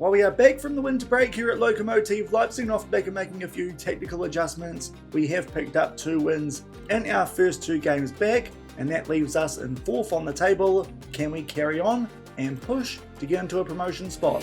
While we are back from the winter break here at Lokomotive Leipzig, off the back of making a few technical adjustments, we have picked up 2 wins in our first 2 games back, and that leaves us in 4th on the table. Can we carry on and push to get into a promotion spot?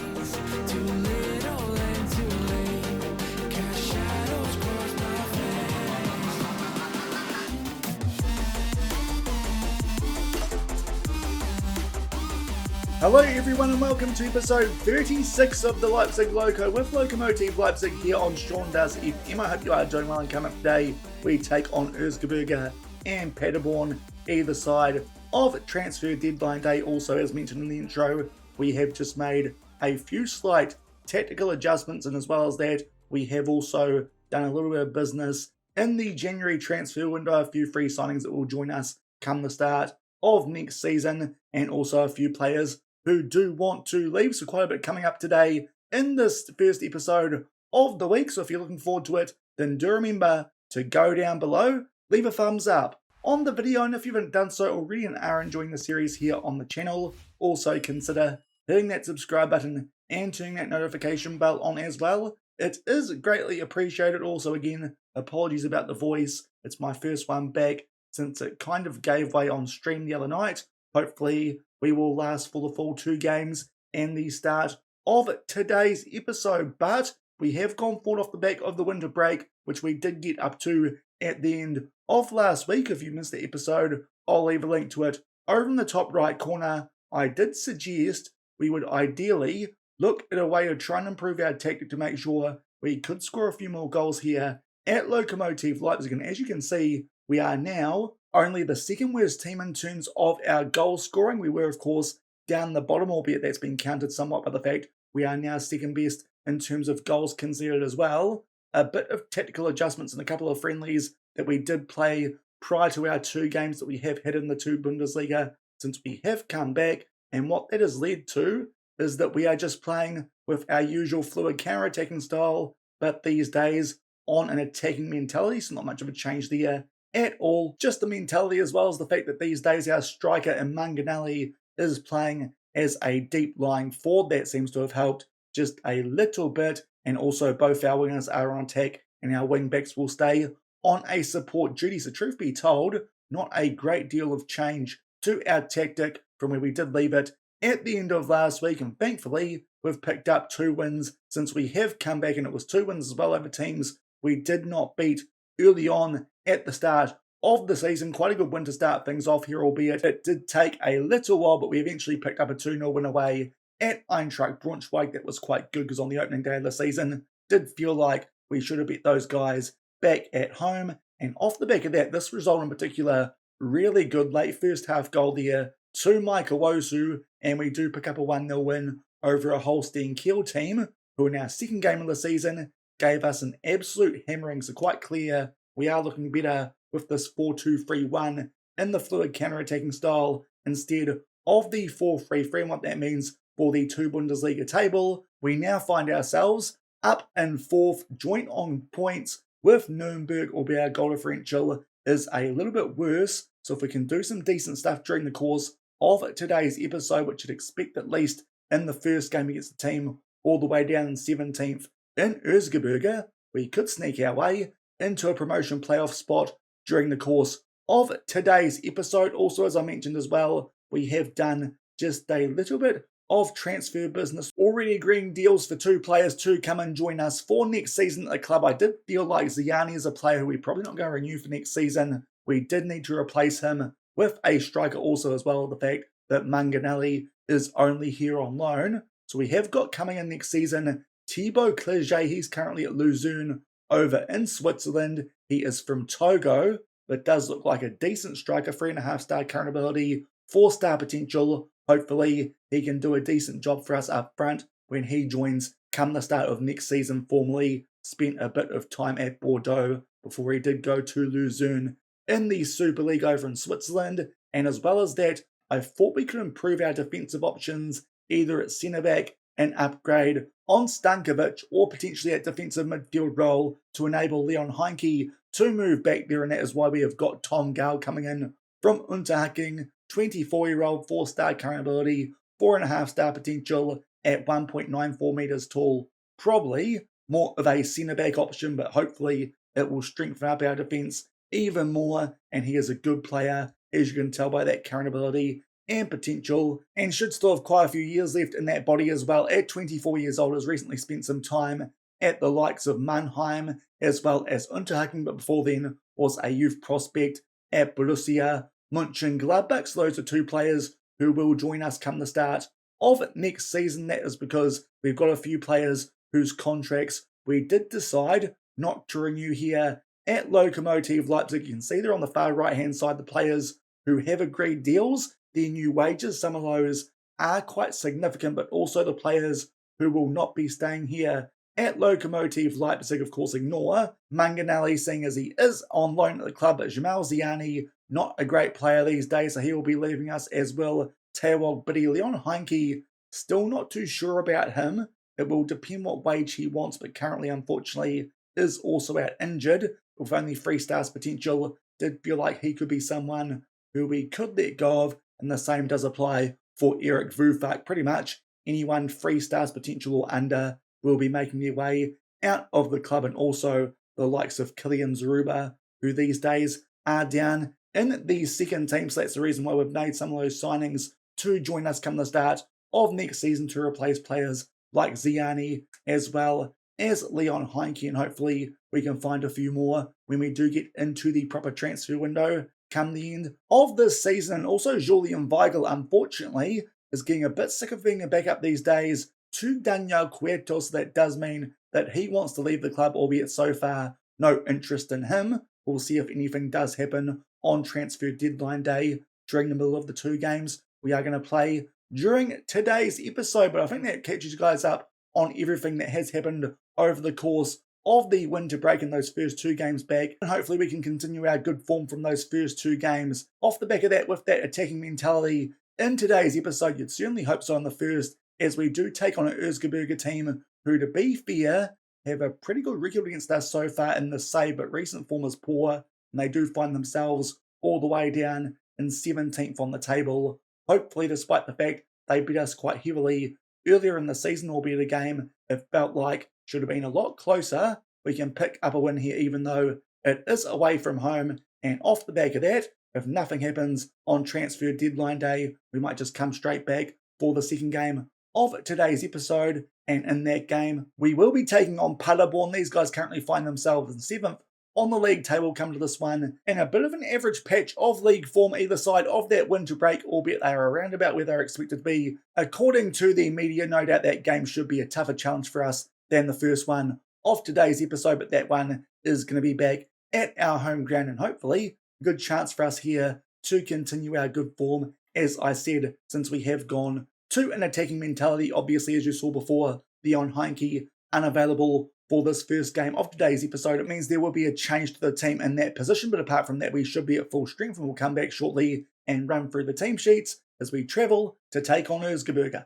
Hello everyone and welcome to episode 36 of the Leipzig Loko with Lokomotive Leipzig here on Sean Does FM. I hope you are doing well, and coming up today we take on Erzgebirge and Paderborn either side of transfer deadline day. Also, as mentioned in the intro, we have just made a few slight tactical adjustments, and as well as that we have also done a little bit of business in the January transfer window, a few free signings that will join us come the start of next season, and also a few players who do want to leave. So quite a bit coming up today in this first episode of the week. So if you're looking forward to it, then do remember to go down below, leave a thumbs up on the video, and if you haven't done so already and are enjoying the series here on the channel, also consider hitting that subscribe button and turning that notification bell on as well. It is greatly appreciated. Also, again, apologies about the voice. It's my first one back since it kind of gave way on stream the other night. Hopefully we will last for the full 2 games and the start of today's episode. But we have gone forward off the back of the winter break, which we did get up to at the end of last week. If you missed the episode, I'll leave a link to it over in the top right corner. I did suggest we would ideally look at a way of trying to improve our tactic to make sure we could score a few more goals here at Lokomotive Leipzig. And as you can see, we are now only the second worst team in terms of our goal scoring. We were, of course, down the bottom, albeit that's been countered somewhat by the fact we are now second best in terms of goals conceded as well. A bit of tactical adjustments and a couple of friendlies that we did play prior to our 2 games that we have had in the 2 Bundesliga since we have come back. And what that has led to is that we are just playing with our usual fluid counter-attacking style, but these days on an attacking mentality, so not much of a change there at all. Just the mentality, as well as the fact that these days our striker in Manganelli is playing as a deep lying forward. That seems to have helped just a little bit, and also both our wingers are on attack and our wing backs will stay on a support duty. So truth be told, not a great deal of change to our tactic from where we did leave it at the end of last week, and thankfully we've picked up 2 wins since we have come back, and it was 2 wins as well over teams we did not beat early on at the start of the season. Quite a good win to start things off here, albeit it did take a little while, but we eventually picked up a 2-0 win away at Eintracht Braunschweig. That was quite good because on the opening day of the season, did feel like we should have beat those guys back at home. And off the back of that, this result in particular, really good late first half goal there to Mike Owosu, and we do pick up a 1-0 win over a Holstein Kiel team, who in our second game of the season gave us an absolute hammering. So quite clear we are looking better with this 4-2-3-1 in the fluid counter-attacking style instead of the 4-3-3. And what that means for the 2 Bundesliga table, we now find ourselves up in 4th, joint on points with Nuremberg, albeit our goal differential is a little bit worse. So if we can do some decent stuff during the course of today's episode, which you'd expect at least in the first game against the team all the way down in 17th in Erzgebirge, we could sneak our way into a promotion playoff spot during the course of today's episode. Also, as I mentioned as well, we have done just a little bit of transfer business, already agreeing deals for 2 players to come and join us for next season at the club. I did feel like Ziani is a player who we're probably not going to renew for next season. We did need to replace him with a striker also, as well as the fact that Manganelli is only here on loan. So we have got coming in next season Thibaut Clerget. He's currently at Luzern over in Switzerland. He is from Togo, but does look like a decent striker. 3.5-star current ability, 4-star potential. Hopefully he can do a decent job for us up front when he joins come the start of next season. Formerly spent a bit of time at Bordeaux before he did go to Luzern in the Super League over in Switzerland. And as well as that, I thought we could improve our defensive options either at centre back and upgrade on Stankovic, or potentially at defensive midfield role to enable Leon Heinke to move back there. And that is why we have got Tom Gall coming in from Unterhaching, 24-year-old, 4-star current ability, 4.5-star potential at 1.94 metres tall. Probably more of a centre-back option, but hopefully it will strengthen up our defence even more, and he is a good player, as you can tell by that current ability and potential, and should still have quite a few years left in that body as well. At 24 years old, has recently spent some time at the likes of Mannheim as well as Unterhaching, but before then was a youth prospect at Borussia Mönchengladbach. So those are two players who will join us come the start of next season. That is because we've got a few players whose contracts we did decide not to renew here at Lokomotive Leipzig. You can see there on the far right hand side the players who have agreed deals, their new wages. Some of those are quite significant, but also the players who will not be staying here at Lokomotive Leipzig. Of course, ignore Manganelli, seeing as he is on loan at the club, but Jamal Ziani, not a great player these days, so he will be leaving us, as will Tewog Biddy. Leon Heinke, still not too sure about him. It will depend what wage he wants, but currently, unfortunately, is also out injured with only 3 stars potential. Did feel like he could be someone who we could let go of, and the same does apply for Eric Vufak. Pretty much anyone 3 stars potential or under will be making their way out of the club, and also the likes of Kylian Zaruba, who these days are down in the second team. So that's the reason why we've made some of those signings to join us come the start of next season to replace players like Ziani as well as Leon Heinke, and hopefully we can find a few more when we do get into the proper transfer window come the end of this season. And also Julian Weigel, unfortunately, is getting a bit sick of being a backup these days to Daniel Cueto, so that does mean that he wants to leave the club, albeit so far no interest in him. We'll see if anything does happen on transfer deadline day during the middle of the 2 games we are going to play during today's episode. But I think that catches you guys up on everything that has happened over the course of the winter break in those first 2 games back, and hopefully we can continue our good form from those first 2 games. Off the back of that, with that attacking mentality in today's episode, you'd certainly hope so on the first, as we do take on an Erzgebirge team who, to be fair, have a pretty good record against us so far in the save, but recent form is poor, and they do find themselves all the way down in 17th on the table. Hopefully, despite the fact they beat us quite heavily earlier in the season, albeit a game it felt like should have been a lot closer, we can pick up a win here, even though it is away from home. And off the back of that, if nothing happens on transfer deadline day, we might just come straight back for the second game of today's episode. And in that game, we will be taking on Paderborn. These guys currently find themselves in 7th on the league table. Come to this one in a bit of an average patch of league form either side of that winter break, albeit they are around about where they're expected to be. According to the media, no doubt that game should be a tougher challenge for us than the first one of today's episode, but that one is going to be back at our home ground, and hopefully a good chance for us here to continue our good form, as I said, since we have gone to an attacking mentality. Obviously, as you saw before, Leon Heinke unavailable for this first game of today's episode. It means there will be a change to the team in that position, but apart from that, we should be at full strength, and we'll come back shortly and run through the team sheets as we travel to take on Erzgebirge.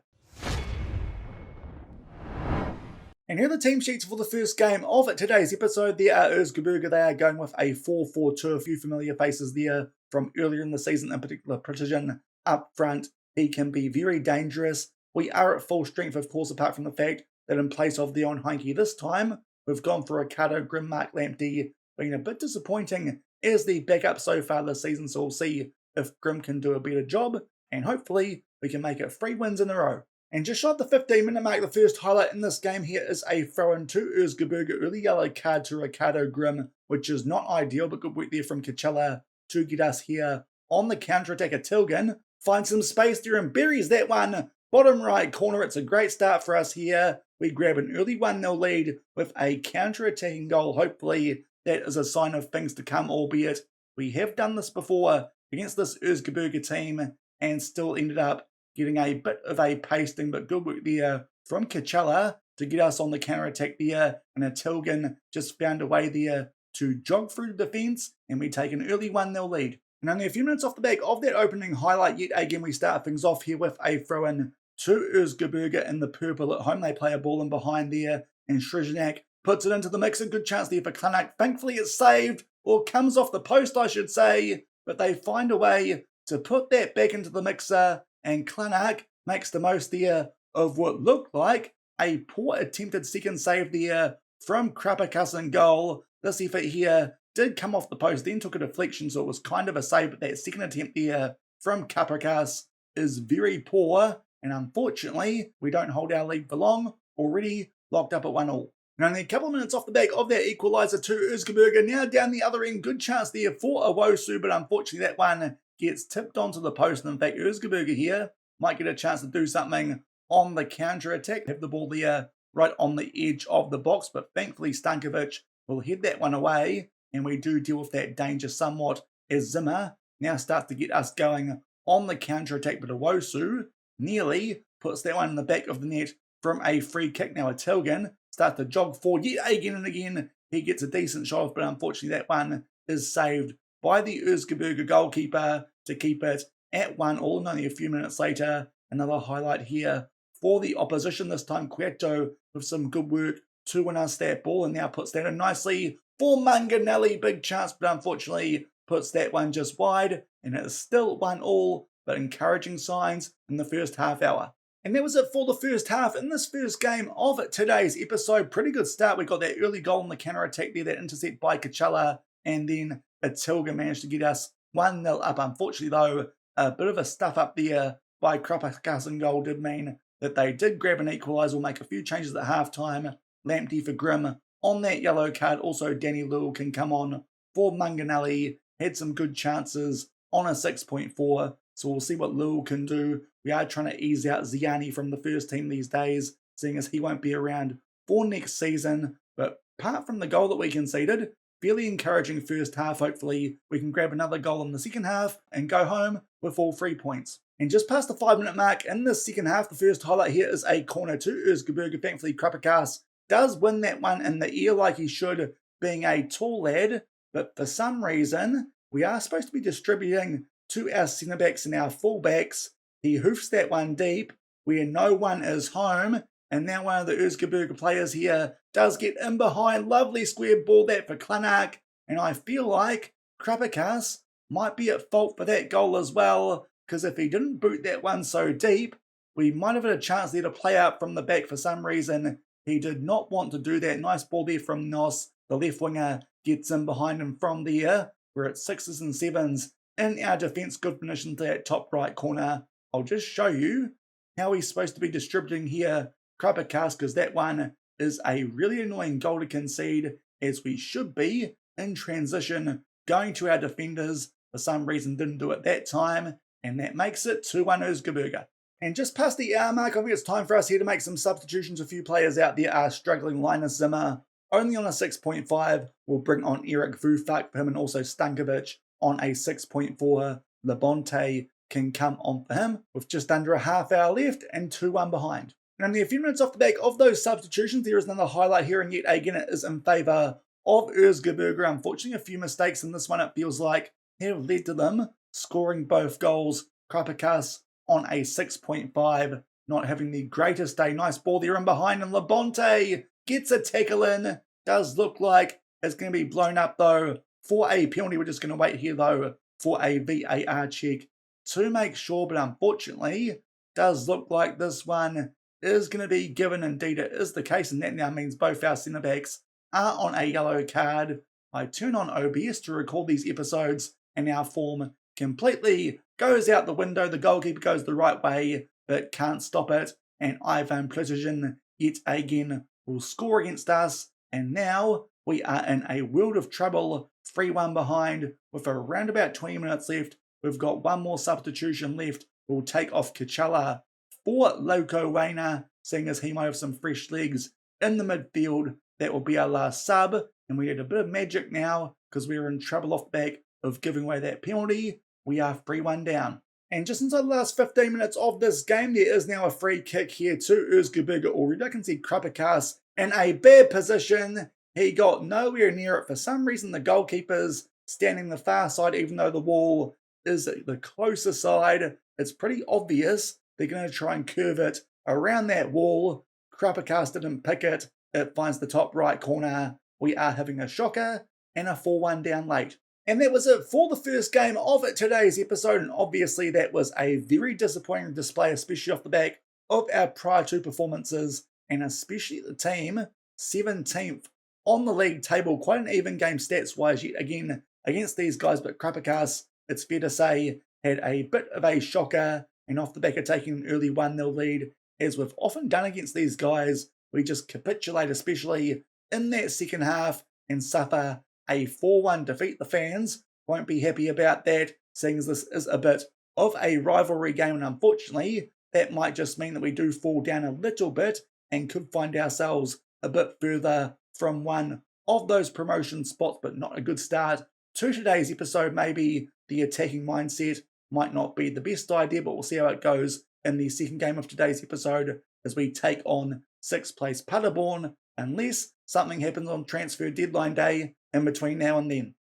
And here are the team sheets for the first game of today's episode. There are Erzgebirge. They are going with a 4-4-2. A few familiar faces there from earlier in the season, in particular Precision up front. He can be very dangerous. We are at full strength, of course, apart from the fact that in place of Leon Heinke this time, we've gone for Ricardo Grimm. Mark Lamptey being a bit disappointing as the backup so far this season, so we'll see if Grimm can do a better job, and hopefully we can make it 3 wins in a row. And just shot the 15-minute mark, the first highlight in this game here is a throw-in to Erzgebirge. Early yellow card to Ricardo Grimm, which is not ideal, but good work there from Kachella to get us here on the counter-attack. Tilgan finds some space there and buries that one. Bottom right corner, it's a great start for us here. We grab an early 1-0 lead with a counter-attacking goal. Hopefully that is a sign of things to come, albeit we have done this before against this Erzgebirge team and still ended up getting a bit of a pasting, but good work there from Kachella to get us on the counter-attack there. And Tilgan just found a way there to jog through the defence, and we take an early 1-0 lead. And only a few minutes off the back of that opening highlight, yet again we start things off here with a throw-in to Erzgebirge in the purple at home. They play a ball in behind there, and Shrzynak puts it into the mix. A good chance there for Klanak. Thankfully it's saved, or comes off the post I should say, but they find a way to put that back into the mixer, and Klanak makes the most there of what looked like a poor attempted second save there from Krapikas in goal. This effort here did come off the post, then took a deflection, so it was kind of a save, but that second attempt there from Krapikas is very poor, and unfortunately, we don't hold our lead for long, already locked up at 1-1. And only a couple of minutes off the back of that equaliser to Erzgebirge, now down the other end, good chance there for Owosu, but unfortunately that one gets tipped onto the post, and in fact Erzgebirge here might get a chance to do something on the counter-attack, have the ball there right on the edge of the box, but thankfully Stankovic will head that one away, and we do deal with that danger somewhat as Zimmer now starts to get us going on the counter-attack, but Owosu nearly puts that one in the back of the net from a free kick. Now Tilgan starts to jog forward yet again and again. He gets a decent shot off, but unfortunately that one is saved by the Erzgebirge goalkeeper to keep it at 1-1. And only a few minutes later, another highlight here for the opposition. This time Quieto with some good work to win us that ball, and now puts that in nicely for Manganelli. Big chance, but unfortunately puts that one just wide, and it is still 1-1, but encouraging signs in the first half hour. And that was it for the first half in this first game of today's episode. Pretty good start. We got that early goal in the counter-attack there, that intercept by Kachala, and then Atilga managed to get us 1-0 up. Unfortunately though, a bit of a stuff up there by Krapikas in goal did mean that they did grab an equaliser. We'll make a few changes at half-time. Lamptey for Grimm on that yellow card. Also Danny Lewell can come on for Manganelli. Had some good chances on a 6.4. So we'll see what Lewell can do. We are trying to ease out Ziani from the first team these days, seeing as he won't be around for next season. But apart from the goal that we conceded, fairly encouraging first half. Hopefully we can grab another goal in the second half and go home with all 3 points. And just past the 5-minute mark in the second half, the first highlight here is a corner to Erzgebirge. Thankfully Krapikas does win that one in the air like he should, being a tall lad. But for some reason, we are supposed to be distributing to our centre-backs and our full-backs. He hoofs that one deep where no one is home, and now one of the Erzgebirge players here does get in behind. Lovely square ball that for Klanak, and I feel like Krapikas might be at fault for that goal as well, because if he didn't boot that one so deep, we might have had a chance there to play out from the back. For some reason, he did not want to do that. Nice ball there from Nos. The left winger gets in behind him from there. We're at 6s and 7s in our defence. Good finish into that top right corner. I'll just show you how he's supposed to be distributing here, Krapikas, because that one is a really annoying goal to concede, as we should be in transition going to our defenders. For some reason didn't do it that time, and that makes it 2-1 Erzgebirge. And just past the hour mark, I think it's time for us here to make some substitutions. A few players out there are struggling. Linus Zimmer only on a 6.5. We'll bring on Eric Vufak for him, and also Stankovic on a 6.4. Labonte can come on for him with just under a half hour left and 2-1 behind. And only a few minutes off the back of those substitutions, there is another highlight here, and yet again it is in favour of Erzgebirge. Unfortunately, a few mistakes in this one, it feels like, have led to them scoring both goals. Krapikas on a 6.5, not having the greatest day. Nice ball there in behind, and Labonte gets a tackle in. Does look like it's going to be blown up though for a penalty. We're just going to wait here though for a VAR check to make sure, but unfortunately does look like this one is going to be given. Indeed it is the case, and that now means both our centre backs are on a yellow card. I turn on OBS to record these episodes, and our form completely goes out the window. The goalkeeper goes the right way but can't stop it, and Ivan Precision yet again will score against us, and now we are in a world of trouble. 3-1 behind with around about 20 minutes left. We've got one more substitution left. We'll take off Kachala for Loko Wainer, seeing as he might have some fresh legs in the midfield. That will be our last sub, and we had a bit of magic now because we were in trouble off the back of giving away that penalty. We are 3-1 down. And just inside the last 15 minutes of this game, there is now a free kick here to Erzgebirge already. I can see Krapikas in a bad position. He got nowhere near it. For some reason, the goalkeeper's standing the far side, even though the wall is the closer side. It's pretty obvious they're going to try and curve it around that wall. Krapikas didn't pick it. It finds the top right corner. We are having a shocker and a 4-1 down late. And that was it for the first game of today's episode, and obviously that was a very disappointing display, especially off the back of our prior two performances, and especially the team 17th on the league table. Quite an even game stats-wise yet again against these guys, but Krapikas, it's fair to say, had a bit of a shocker, and off the back of taking an early 1-0 lead, as we've often done against these guys, we just capitulate, especially in that second half, and suffer a 4-1 defeat. The fans won't be happy about that, seeing as this is a bit of a rivalry game, and unfortunately, that might just mean that we do fall down a little bit and could find ourselves a bit further from one of those promotion spots, but not a good start to today's episode. Maybe the attacking mindset might not be the best idea, but we'll see how it goes in the second game of today's episode as we take on 6th place Paderborn, unless something happens on transfer deadline day in between now and then.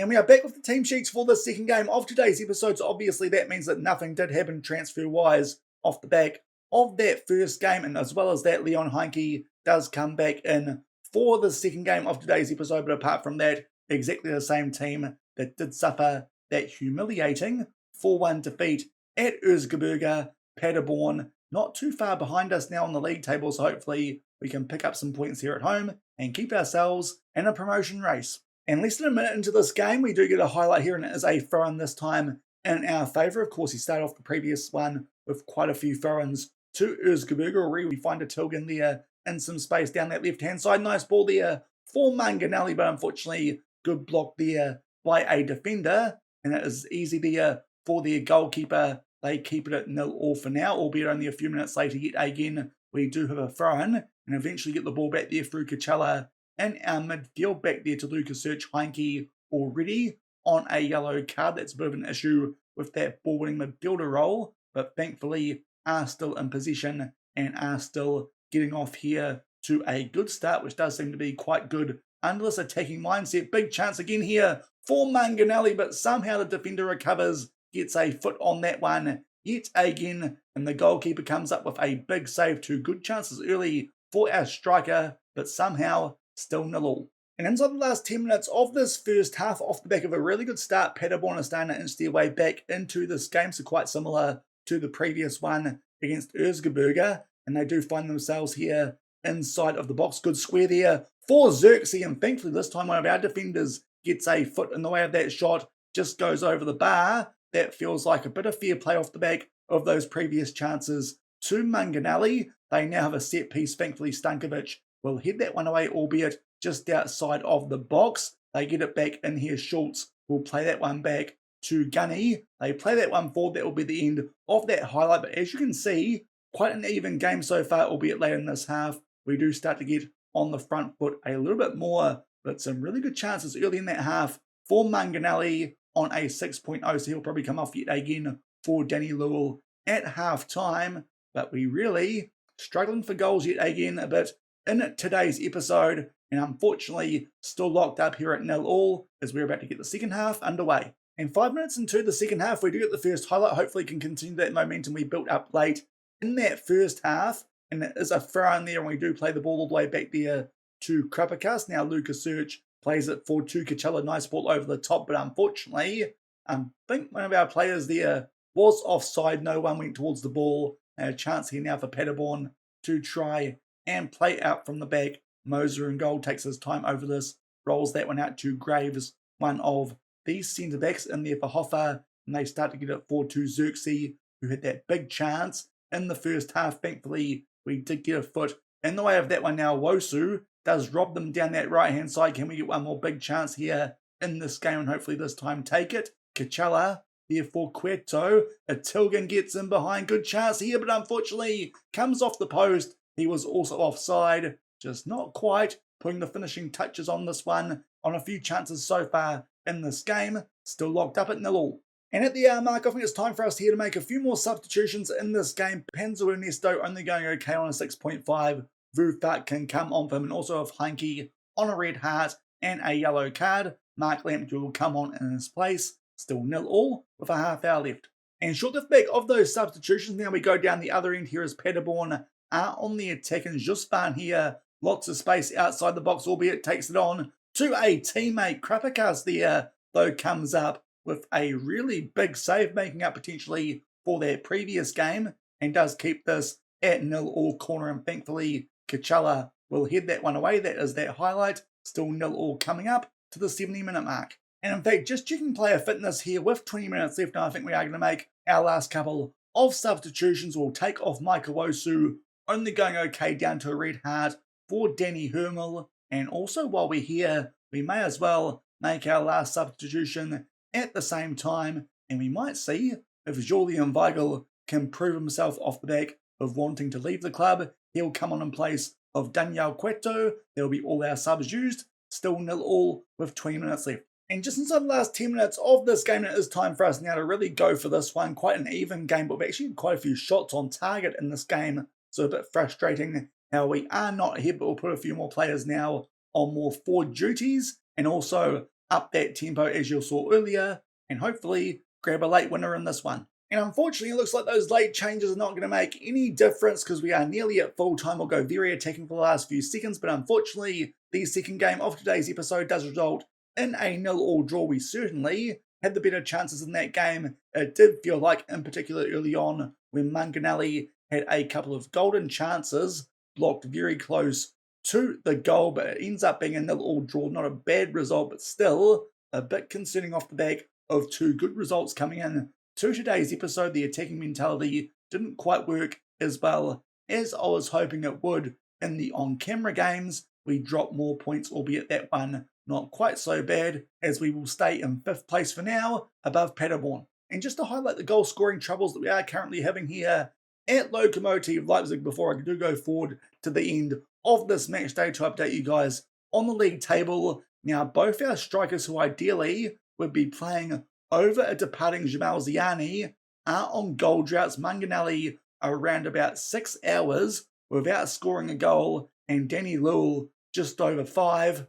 And we are back with the team sheets for the second game of today's episode, so obviously that means that nothing did happen transfer-wise off the back of that first game, and as well as that, Leon Heinke does come back in for the second game of today's episode, but apart from that, exactly the same team that did suffer that humiliating 4-1 defeat at Erzgebirge Paderborn. Not too far behind us now on the league table, so hopefully we can pick up some points here at home and keep ourselves in a promotion race. And less than a minute into this game, we do get a highlight here, and it is a throw-in this time in our favour. Of course, he started off the previous one with quite a few throw-ins to Erzgebirge. Already we find a Tilgen there in some space down that left-hand side. Nice ball there for Manganelli, but unfortunately, good block there by a defender. And it is easy there for their goalkeeper. They keep it at 0-0 for now, albeit only a few minutes later yet again. We do have a throw-in and eventually get the ball back there through Kachala and our midfield back there to Lucas Search. Heinke already on a yellow card. That's a bit of an issue with that ball-winning midfielder role, but thankfully are still in possession and are still getting off here to a good start, which does seem to be quite good under this attacking mindset. Big chance again here for Manganelli, but somehow the defender recovers, gets a foot on that one yet again, and the goalkeeper comes up with a big save. Two good chances early for our striker, but somehow still 0-0. And inside the last 10 minutes of this first half, off the back of a really good start, Paderborn are starting to inch their way back into this game, so quite similar to the previous one against Erzgebirge, and they do find themselves here inside of the box. Good square there for Xerxes, and thankfully this time one of our defenders gets a foot in the way of that shot, just goes over the bar. That feels like a bit of fair play off the back of those previous chances to Manganelli. They now have a set piece. Thankfully Stankovic will head that one away, albeit just outside of the box. They get it back in here. Schultz will play that one back to Gunny. They play that one forward. That will be the end of that highlight. But as you can see, quite an even game so far, albeit late in this half. We do start to get on the front foot a little bit more, but some really good chances early in that half for Manganelli on a 6.0, so he'll probably come off yet again for Danny Lewell at half time. But we really struggling for goals yet again a bit in today's episode, and unfortunately still locked up here at 0-0 as we're about to get the second half underway. And 5 minutes into the second half, we do get the first highlight. Hopefully can continue that momentum we built up late in that first half, and it is a throw in there, and we do play the ball all the way back there to Krapikas. Now Lucas Search plays it for to Kachala. Nice ball over the top, but unfortunately, I think one of our players there was offside. No one went towards the ball. And a chance here now for Paderborn to try and play out from the back. Moser in goal takes his time over this, rolls that one out to Graves, one of these centre-backs in there for Hoffa, and they start to get it forward to Xerxes, who had that big chance in the first half. Thankfully, we did get a foot in the way of that one now. Wosu does rob them down that right-hand side. Can we get one more big chance here in this game, and hopefully this time take it? Kachala there for Cueto. Tilgen gets in behind. Good chance here, but unfortunately comes off the post. He was also offside, just not quite putting the finishing touches on this one on a few chances so far in this game. Still locked up at 0-0. And at the hour mark, I think it's time for us here to make a few more substitutions in this game. Panzo Ernesto only going okay on a 6.5. Vufat can come on for him, and also have Heinke on a red heart and a yellow card. Mark Lamptey will come on in his place. Still 0-0 with a half hour left. And short of the back of those substitutions, now we go down the other end here as Paderborn are on the attack, and Juspan here, lots of space outside the box, albeit takes it on to a teammate. Krapikas there, though, comes up with a really big save, making up potentially for their previous game and does keep this at 0-all corner, and thankfully Kachala will head that one away. That is that highlight. Still 0-all coming up to the 70-minute mark. And in fact, just checking player fitness here with 20 minutes left, now I think we are going to make our last couple of substitutions. We'll take off Michael Osu, only going okay down to a red heart for Danny Hermel. And also while we're here, we may as well make our last substitution at the same time, and we might see if Julian Weigel can prove himself off the back of wanting to leave the club. He'll come on in place of Daniel Cueto. There'll be all our subs used. Still 0-all with 20 minutes left. And just inside the last 10 minutes of this game, it is time for us now to really go for this one. Quite an even game, but we've actually had quite a few shots on target in this game. So a bit frustrating how we are not ahead, but we'll put a few more players now on more forward duties and also up that tempo as you saw earlier, and hopefully grab a late winner in this one. And unfortunately, it looks like those late changes are not going to make any difference because we are nearly at full time. We'll go very attacking for the last few seconds, but unfortunately, the second game of today's episode does result in a 0-all draw. We certainly had the better chances in that game. It did feel like, in particular early on, when Manganelli had a couple of golden chances blocked very close to the goal, but it ends up being a 0-all draw. Not a bad result, but still a bit concerning off the back of two good results coming in to today's episode. The attacking mentality didn't quite work as well as I was hoping it would in the on-camera games. We dropped more points, albeit that one not quite so bad, as we will stay in 5th place for now, above Paderborn. And just to highlight the goal scoring troubles that we are currently having here at Lokomotive Leipzig before I do go forward to the end of this match day to update you guys on the league table. Now, both our strikers who ideally would be playing over a departing Jamal Ziani are on goal droughts. Manganelli around about 6 hours without scoring a goal, and Danny Lewell just over 5.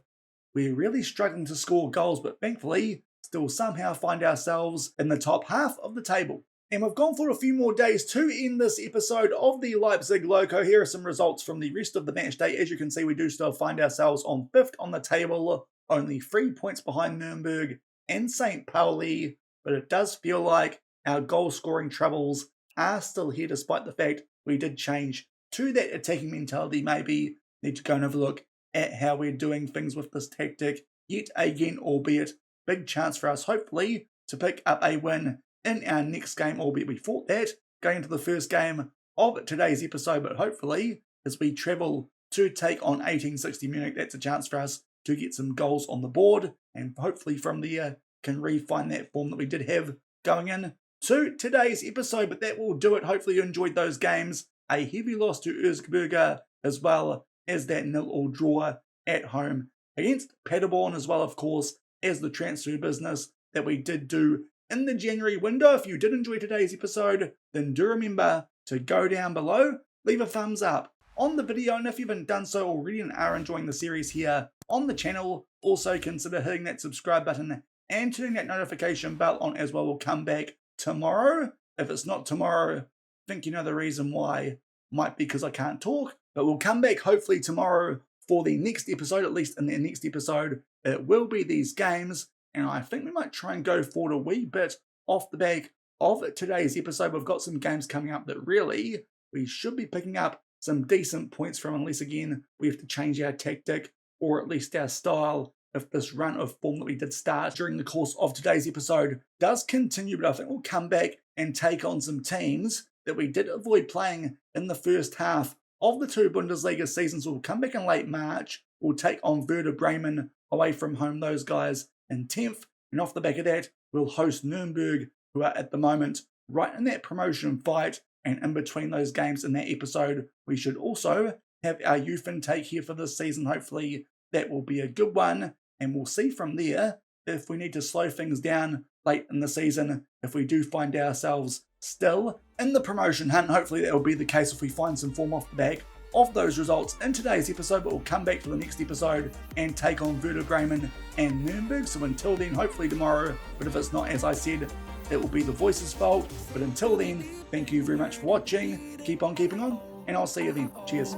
We're really struggling to score goals, but thankfully still somehow find ourselves in the top half of the table. And we've gone for a few more days to end this episode of the Leipzig Loko. Here are some results from the rest of the match day. As you can see, we do still find ourselves on 5th on the table, only 3 points behind Nuremberg and St. Pauli, but it does feel like our goal scoring troubles are still here despite the fact we did change to that attacking mentality. Maybe need to go and have a look at how we're doing things with this tactic yet again, albeit big chance for us hopefully to pick up a win in our next game, albeit we fought that going into the first game of today's episode, but hopefully as we travel to take on 1860 Munich, that's a chance for us to get some goals on the board, and hopefully from there can re-find that form that we did have going in to today's episode. But that will do it. Hopefully you enjoyed those games. A heavy loss to Erzgebirge as well as that 0-all draw at home against Paderborn, as well of course as the transfer business that we did do in the January window. If you did enjoy today's episode, then do remember to go down below, leave a thumbs up on the video, and if you haven't done so already and are enjoying the series here on the channel, also consider hitting that subscribe button and turning that notification bell on as well. We'll come back tomorrow. If it's not tomorrow, I think you know the reason why. Might be because I can't talk, but we'll come back hopefully tomorrow for the next episode. At least in the next episode, it will be these games, and I think we might try and go forward a wee bit off the back of today's episode. We've got some games coming up that really we should be picking up some decent points from, unless again we have to change our tactic or at least our style if this run of form that we did start during the course of today's episode does continue. But I think we'll come back and take on some teams that we did avoid playing in the first half of the 2 Bundesliga seasons. We'll come back in late March. We'll take on Werder Bremen away from home, those guys in 10th. And off the back of that, we'll host Nuremberg, who are at the moment right in that promotion fight. And in between those games in that episode, we should also have our youth intake here for this season. Hopefully that will be a good one. And we'll see from there if we need to slow things down late in the season, if we do find ourselves still in the promotion hunt. Hopefully that will be the case if we find some form off the back of those results in today's episode, but we'll come back to the next episode and take on Werder Bremen and Nuremberg. So until then, hopefully tomorrow, but if it's not, as I said, it will be the voice's fault. But until then, thank you very much for watching. Keep on keeping on, and I'll see you then. Cheers.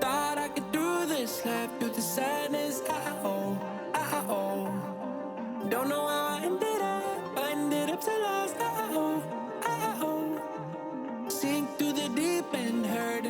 Thought I could do this, left through the sadness. Don't know how I ended up so lost. the deep end, hurt